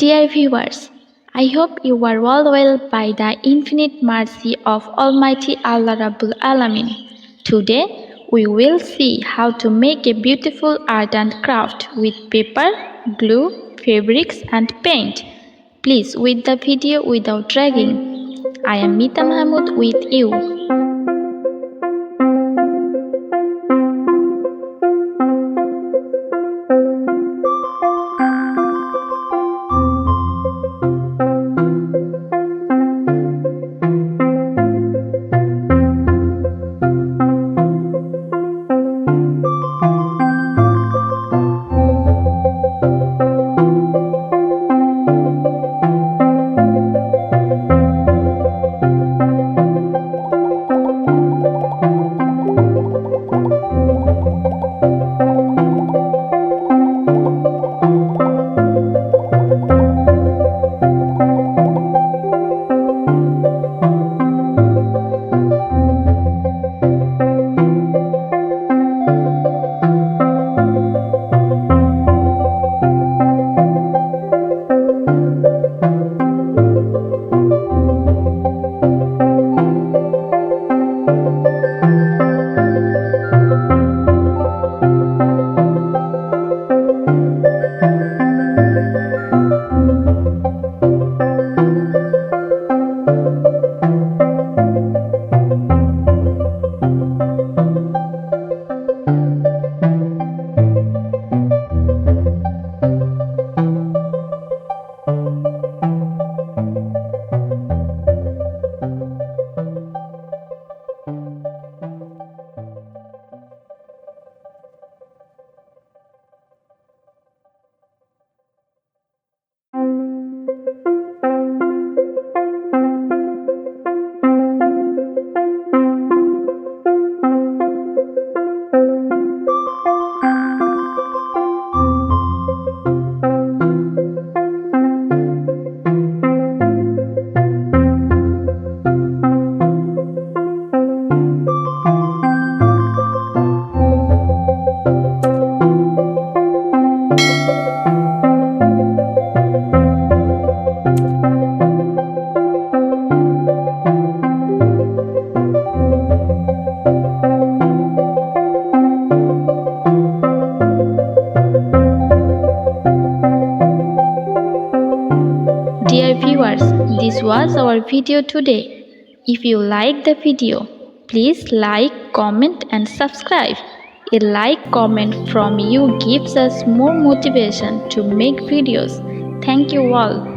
Dear viewers, I hope you are all well by the infinite mercy of Almighty Allah Rabbul Alamin. Today, we will see how to make a beautiful art and craft with paper, glue, fabrics and paint. Please watch the video without dragging. I am Mahamud with you. Dear viewers, this was our video today. If you like the video, please like, comment and subscribe. A like comment from you gives us more motivation to make videos. Thank you all.